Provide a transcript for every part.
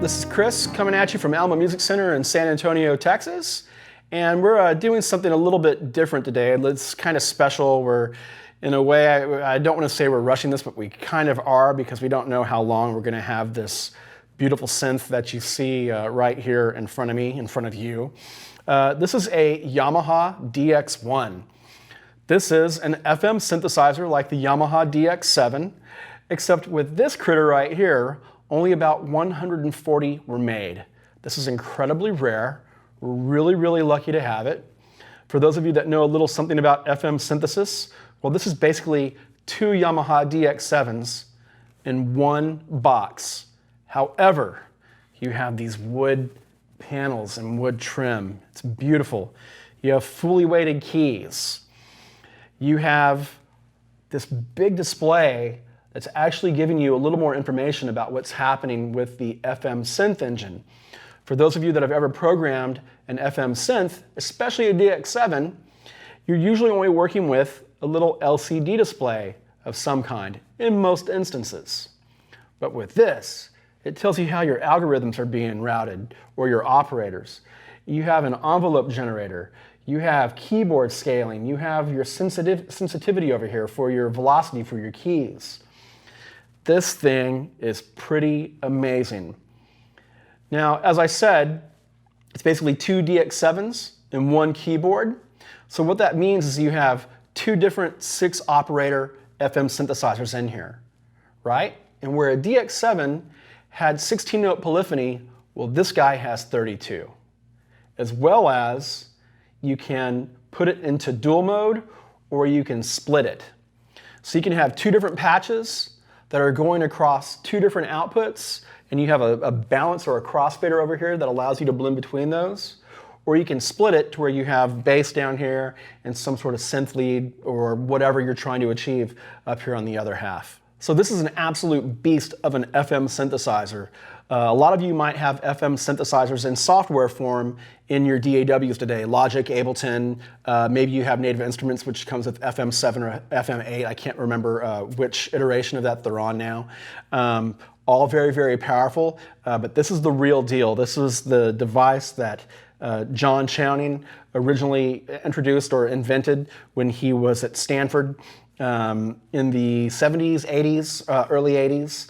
This is Chris coming at you from Alamo Music Center in San Antonio, Texas. And we're doing something a little bit different today. It's kind of special. We're, in a way, I don't want to say we're rushing this, but we kind of are because we don't know how long we're going to have this beautiful synth that you see right here in front of me, in front of you. This is a Yamaha DX1. This is an FM synthesizer like the Yamaha DX7, except with this critter right here, only about 140 were made. This is incredibly rare. We're really, really lucky to have it. For those of you that know a little something about FM synthesis, well, this is basically two Yamaha DX7s in one box. However, you have these wood panels and wood trim. It's beautiful. You have fully weighted keys. You have this big display that's actually giving you a little more information about what's happening with the FM synth engine. For those of you that have ever programmed an FM synth, especially a DX7, you're usually only working with a little LCD display of some kind in most instances. But with this, it tells you how your algorithms are being routed or your operators. You have an envelope generator. You have keyboard scaling. You have your sensitivity over here for your velocity for your keys. This thing is pretty amazing. Now, as I said, it's basically two DX7s and one keyboard. So what that means is you have two different 6-operator FM synthesizers in here, right? And where a DX7 had 16-note polyphony, well, this guy has 32. As well as you can put it into dual mode or you can split it. So you can have two different patches that are going across two different outputs, and you have a balance or a crossfader over here that allows you to blend between those. Or you can split it to where you have bass down here and some sort of synth lead or whatever you're trying to achieve up here on the other half. So this is an absolute beast of an FM synthesizer. A lot of you might have FM synthesizers in software form in your DAWs today. Logic, Ableton, maybe you have Native Instruments, which comes with FM7 or FM8. I can't remember which iteration of that they're on now. All very, very powerful, but this is the real deal. This is the device that John Chowning originally introduced or invented when he was at Stanford in the 70s, 80s, early 80s.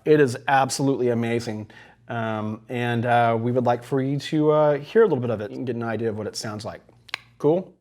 It is absolutely amazing, and we would like for you to hear a little bit of it. You can get an idea of what it sounds like. Cool?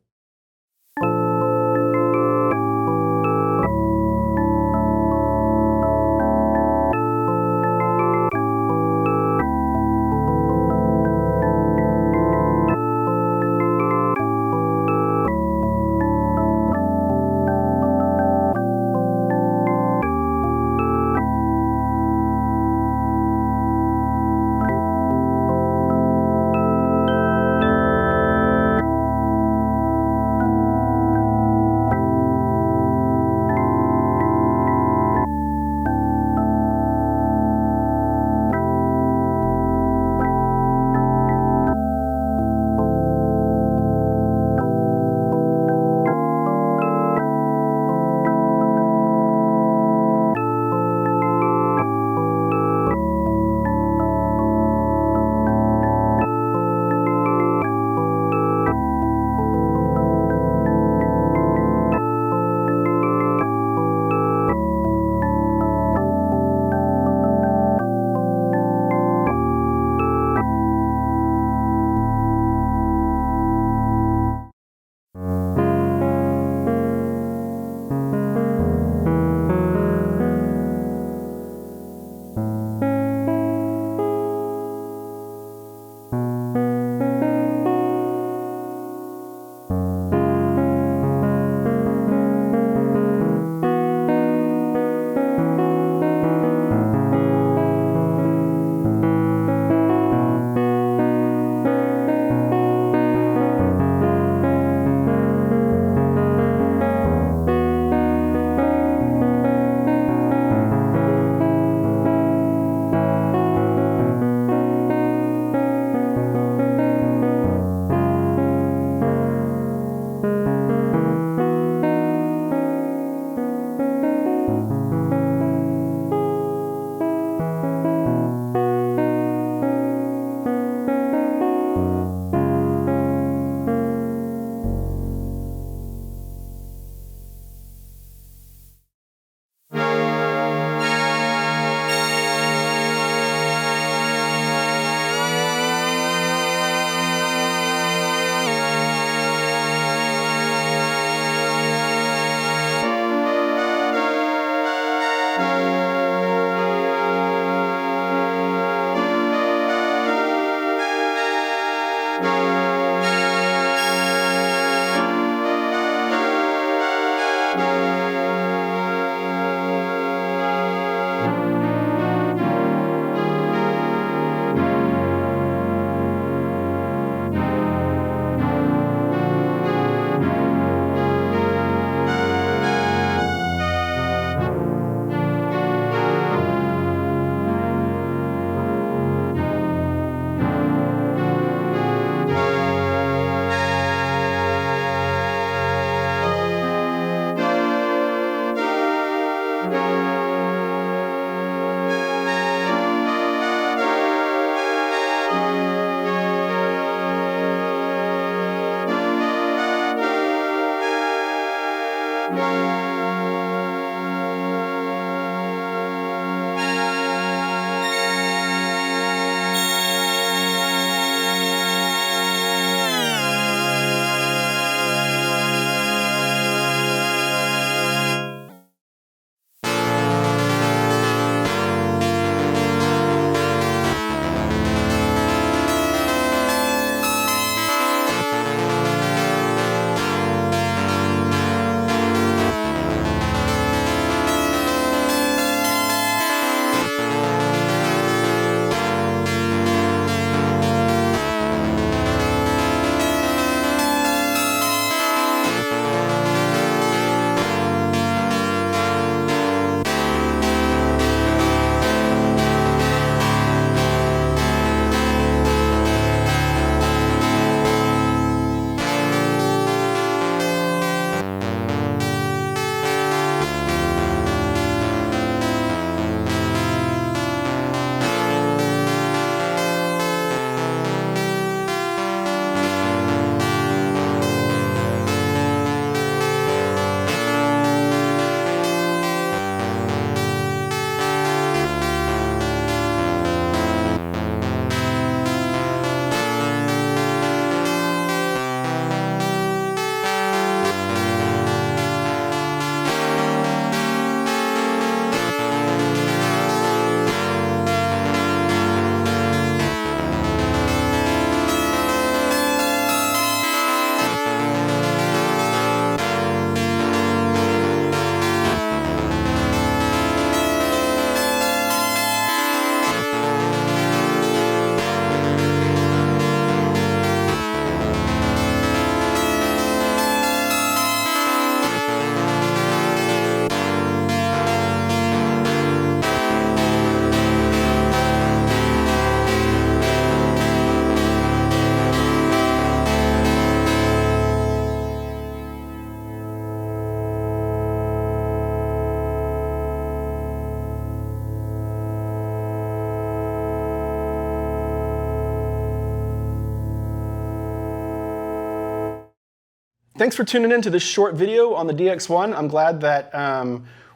Thanks for tuning in to this short video on the DX1. I'm glad that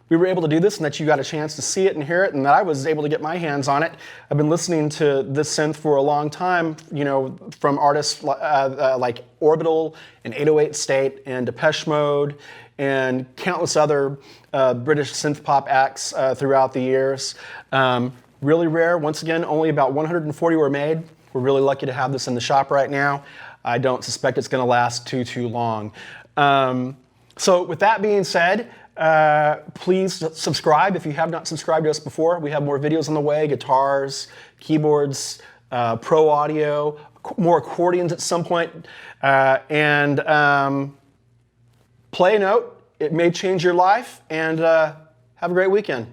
we were able to do this and that you got a chance to see it and hear it, and that I was able to get my hands on it. I've been listening to this synth for a long time, you know, from artists like Orbital and 808 State and Depeche Mode and countless other British synth pop acts throughout the years. Really rare. Once again, only about 140 were made. We're really lucky to have this in the shop right now. I don't suspect it's going to last too long. So with that being said, please subscribe if you have not subscribed to us before. We have more videos on the way, guitars, keyboards, pro audio, more accordions at some point, and play a note. It may change your life, and have a great weekend.